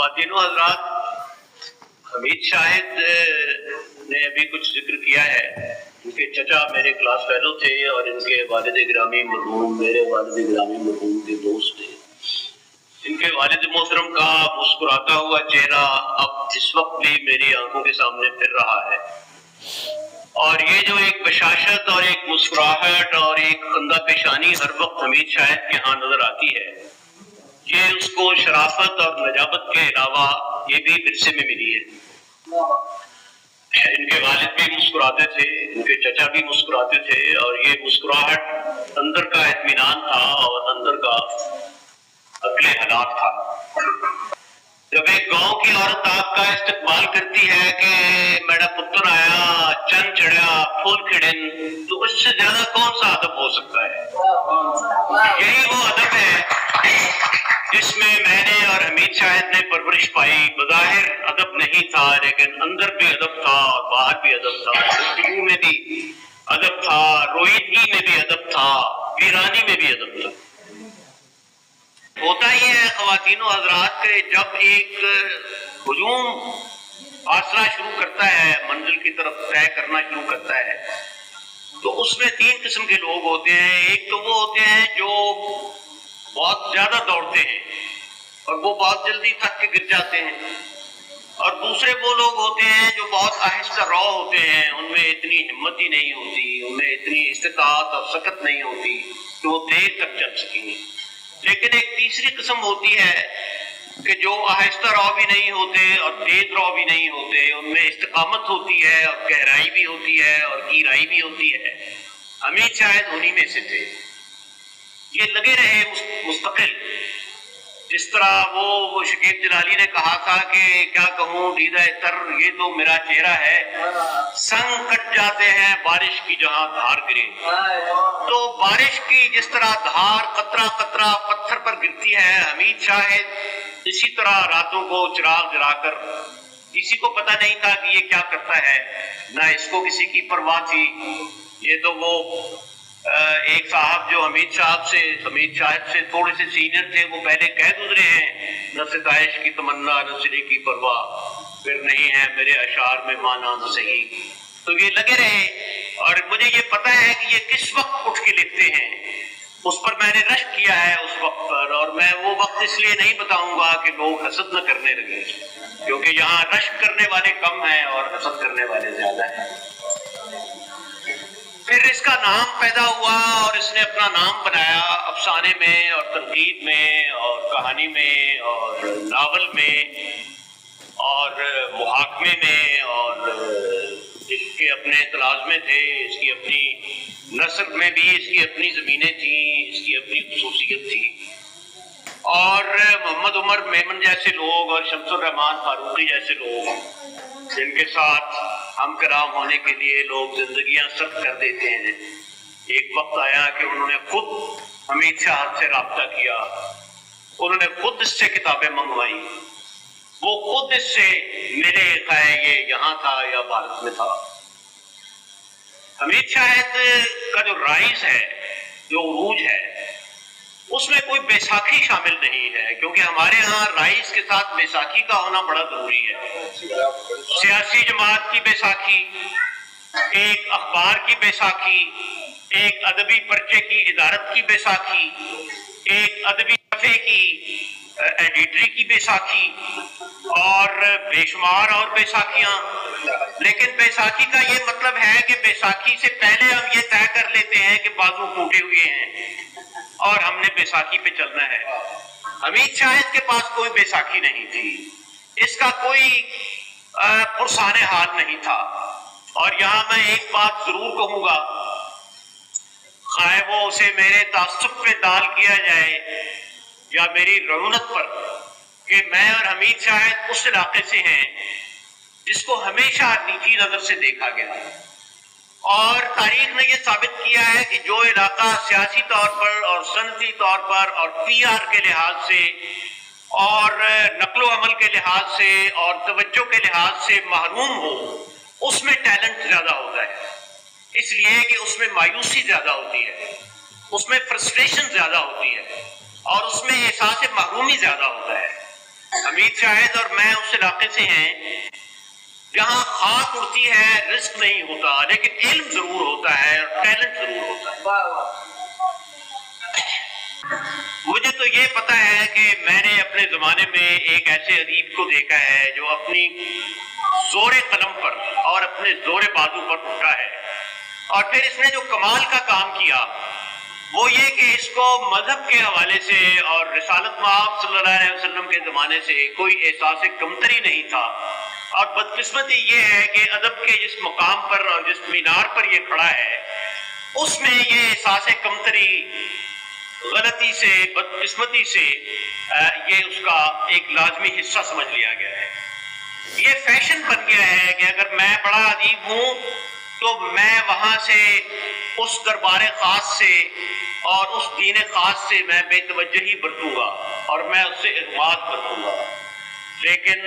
خواتین و حضرات، حمید شاہد نے ابھی کچھ ذکر کیا ہے۔ ان کے چچا میرے کلاس فیلو تھے اور ان کے والد گرامی مرحوم میرے والد گرامی مرحوم کے دوست تھے۔ ان کے والد محترم کا مسکراتا ہوا چہرہ اب اس وقت بھی میری آنکھوں کے سامنے پھر رہا ہے، اور یہ جو ایک بشاشت اور ایک مسکراہٹ اور ایک خندہ پیشانی ہر وقت حمید شاہد کے ہاں نظر آتی ہے، یہ اس کو شرافت اور نجابت کے علاوہ یہ بھی ورثے میں ملی ہے۔ ان کے والد بھی مسکراتے تھے، ان کے چچا بھی مسکراتے تھے، اور یہ مسکراہٹ اندر کا اطمینان تھا اور اندر کا عقل حالات تھا۔ جب ایک گاؤں کی عورت آپ کا استقبال کرتی ہے کہ میرا پتر آیا، چند چڑھیا، پھول کھڑن، تو اس سے زیادہ کون سا ادب ہو سکتا ہے؟ یہی وہ ادب ہے جس میں میں نے اور حمید شاہد نے پرورش پائی۔ بظاہر ادب نہیں تھا، لیکن اندر بھی ادب تھا اور باہر بھی ادب تھا، گفتگو میں بھی ادب تھا، رویدگی میں بھی ادب تھا، ویرانی میں بھی ادب تھا۔ ہوتا یہ ہے خواتین و حضرات کہ جب ایک ہجوم فاصلہ شروع کرتا ہے، منزل کی طرف طے کرنا شروع کرتا ہے، تو اس میں تین قسم کے لوگ ہوتے ہیں۔ ایک تو وہ ہوتے ہیں جو بہت زیادہ دوڑتے ہیں اور وہ بہت جلدی تھک کے گر جاتے ہیں، اور دوسرے وہ لوگ ہوتے ہیں جو بہت آہستہ رو ہوتے ہیں، ان میں اتنی ہمت ہی نہیں ہوتی، ان میں اتنی استطاعت اور سکت نہیں ہوتی کہ وہ دیر تک چل سکیں۔ لیکن ایک تیسری قسم ہوتی ہے کہ جو آہستہ رو بھی نہیں ہوتے اور تیز رو بھی نہیں ہوتے، ان میں استقامت ہوتی ہے اور گہرائی بھی ہوتی ہے اور گہرائی بھی ہوتی ہے۔ حمید شاہد انہی میں سے تھے۔ یہ لگے رہے مستقل، جس طرح وہ شکیب جلالی نے کہا تھا کہ کیا کہوں دیدہ تر یہ تو میرا چہرہ ہے، سنگ کٹ جاتے ہیں بارش کی جہاں دھار گرے۔ تو بارش کی جس طرح دھار قطرہ قطرہ پتھر پر گرتی ہے، حمید شاہد اسی طرح راتوں کو چراغ جلا کر، کسی کو پتہ نہیں تھا کہ یہ کیا کرتا ہے، نہ اس کو کسی کی پرواہ تھی۔ یہ تو وہ ایک صاحب جو حمید شاہد سے تھوڑے سے سینئر تھے، وہ پہلے کہہ گزرے ہیں، نہ ستائش کی تمنا نہ سرے کی پرواہ، پھر نہیں ہے میرے اشعار میں مانا نہ صحیح۔ تو یہ لگے رہے، اور مجھے یہ پتہ ہے کہ یہ کس وقت اٹھ کے لکھتے ہیں، اس پر میں نے رشک کیا ہے اس وقت پر، اور میں وہ وقت اس لیے نہیں بتاؤں گا کہ لوگ حسد نہ کرنے لگے، کیونکہ یہاں رشک کرنے والے کم ہیں اور حسد کرنے والے زیادہ ہیں۔ پھر اس کا نام پیدا ہوا اور اس نے اپنا نام بنایا افسانے میں اور تنقید میں اور کہانی میں اور ناول میں اور محاکمے میں، اور اس کے اپنے تلازمے تھے، اس کی اپنی نثر میں بھی اس کی اپنی زمینیں تھیں، اس کی اپنی خصوصیت تھی۔ اور محمد عمر میمن جیسے لوگ اور شمس الرحمان فاروقی جیسے لوگ، جن کے ساتھ ہم کلام ہونے کے لیے لوگ زندگیاں صرف کر دیتے ہیں، ایک وقت آیا کہ انہوں نے خود حمید شاہد سے رابطہ کیا، انہوں نے خود اس سے کتابیں منگوائی، وہ خود اس سے میرے خیال یہ یہاں تھا یا بھارت میں تھا۔ حمید شاہد کا جو رائز ہے، جو عروج ہے، اس میں کوئی بیساکھی شامل نہیں ہے، کیونکہ ہمارے ہاں رائز کے ساتھ بیساکھی کا ہونا بڑا ضروری ہے۔ سیاسی جماعت کی بیساکھی، ایک اخبار کی بیساکھی، ایک ادبی پرچے کی ادارت کی بیساکھی، ایک ادبی صفحے کی ایڈیٹری کی بیساکھی، اور بے شمار اور بیساکھیاں۔ لیکن بیساکھی کا یہ مطلب ہے کہ بیساکھی سے پہلے ہم یہ طے کر لیتے ہیں کہ بازو ٹوٹے ہوئے ہیں اور ہم نے بیساکھی پہ چلنا ہے۔ حمید شاہد کے پاس کوئی بیساکھی نہیں تھی، اس کا کوئی پرسان حال نہیں تھا۔ اور یہاں میں ایک بات ضرور کہوں گا، خواہ وہ اسے میرے تعصب پہ دال کیا جائے یا میری رعونت پر، کہ میں اور حمید شاہد اس علاقے سے ہیں جس کو ہمیشہ نیچی نظر سے دیکھا گیا، اور تاریخ نے یہ ثابت کیا ہے کہ جو علاقہ سیاسی طور پر اور صنعتی طور پر اور پی آر کے لحاظ سے اور نقل و حمل کے لحاظ سے اور توجہ کے لحاظ سے محروم ہو، اس میں ٹیلنٹ زیادہ ہوتا ہے، اس لیے کہ اس میں مایوسی زیادہ ہوتی ہے، اس میں فرسٹریشن زیادہ ہوتی ہے، اور اس میں احساس محرومی زیادہ ہوتا ہے۔ حمید شاہد اور میں اس علاقے سے ہیں جہاں خاک اڑتی ہے، رزق نہیں ہوتا، لیکن علم ضرور ہوتا ہے اور ٹیلنٹ ضرور ہوتا ہے۔ مجھے تو یہ پتا ہے کہ میں نے اپنے زمانے میں ایک ایسے ادیب کو دیکھا ہے جو اپنی زور قلم پر اور اپنے زور بازو پر اٹھا ہے، اور پھر اس نے جو کمال کا کام کیا وہ یہ کہ اس کو مذہب کے حوالے سے اور رسالت مآب صلی اللہ علیہ وسلم کے زمانے سے کوئی احساس کمتری نہیں تھا، اور بدقسمتی یہ ہے کہ ادب کے جس مقام پر اور جس مینار پر یہ کھڑا ہے اس میں یہ احساس کمتری غلطی سے، بدقسمتی سے یہ اس کا ایک لازمی حصہ سمجھ لیا گیا ہے۔ یہ فیشن بن گیا ہے کہ اگر میں بڑا ادیب ہوں تو میں وہاں سے اس دربار خاص سے اور اس دین خاص سے میں بے توجہی برتوں گا اور میں اس سے اعتماد برتوں گا۔ لیکن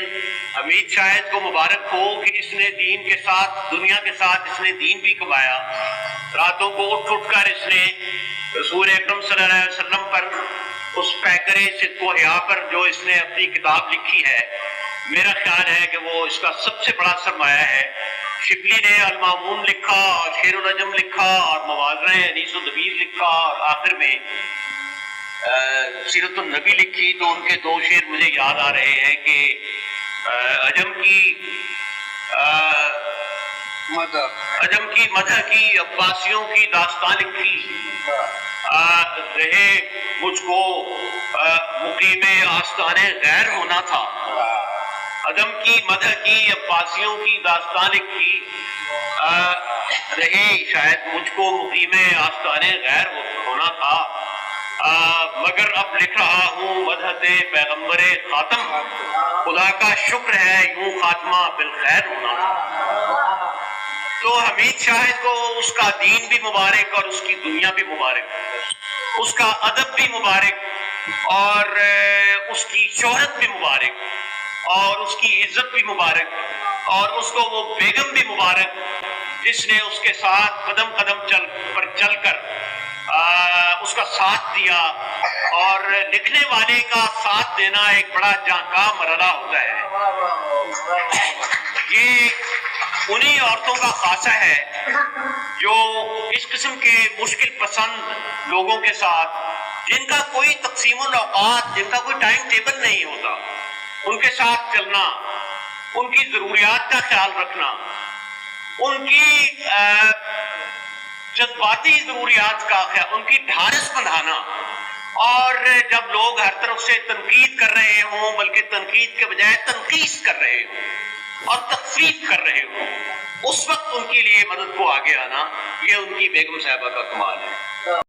حمید شاہد کو مبارک ہو کہ اس نے دین کے ساتھ، دنیا کے ساتھ اس نے دین بھی کمایا۔ راتوں کو اٹھ اٹھ کر اس نے رسول اکرم صلی اللہ علیہ وسلم پر، اس پیکر صدق و حیا پر جو اس نے اپنی کتاب لکھی ہے، میرا خیال ہے کہ وہ اس کا سب سے بڑا سرمایہ ہے۔ شبلی نے المامون لکھا اور شعر النجم لکھا اور موازنہ انیس و دبیر لکھا، اور آخر میں سیرت النبی لکھی، تو ان کے دو شعر مجھے یاد آ رہے ہیں کہ عجم کی مدح کی، عباسیوں کی داستان لکھی، رہے مجھ کو مقیم آستان غیر ہونا تھا۔ عدم کی مدح کی، عباسیوں کی داستان لکھی، رہے شاید مجھ کو مقیم آستان غیر ہونا تھا، مگر اب لکھ رہا ہوں مدحت پیغمبر خاتم، خدا کا شکر ہے یوں خاتمہ بالخیر ہونا تھا۔ تو حمید شاہد کو اس کا دین بھی مبارک اور اس کی دنیا بھی مبارک، اس کا ادب بھی مبارک اور اس کی شہرت بھی مبارک، اور اس کی عزت بھی مبارک، اور اس کو وہ بیگم بھی مبارک جس نے اس کے ساتھ قدم قدم پر چل کر اس کا ساتھ دیا۔ اور لکھنے والے کا ساتھ دینا ایک بڑا جاں مرحلہ ہوتا ہے۔ یہ انہی عورتوں کا خاصہ ہے جو اس قسم کے مشکل پسند لوگوں کے ساتھ، جن کا کوئی تقسیم الاوقات، جن کا کوئی ٹائم ٹیبل نہیں ہوتا، ان کے ساتھ چلنا، ان کی ضروریات کا خیال رکھنا، ان کی جذباتی ضروریات کا خیال، ان کی ڈھارس بندھانا، اور جب لوگ ہر طرف سے تنقید کر رہے ہوں، بلکہ تنقید کے بجائے تنقیص کر رہے ہوں اور تخفیف کر رہے ہوں، اس وقت ان کے لیے مدد کو آگے آنا، یہ ان کی بیگم صاحبہ کا کمال ہے۔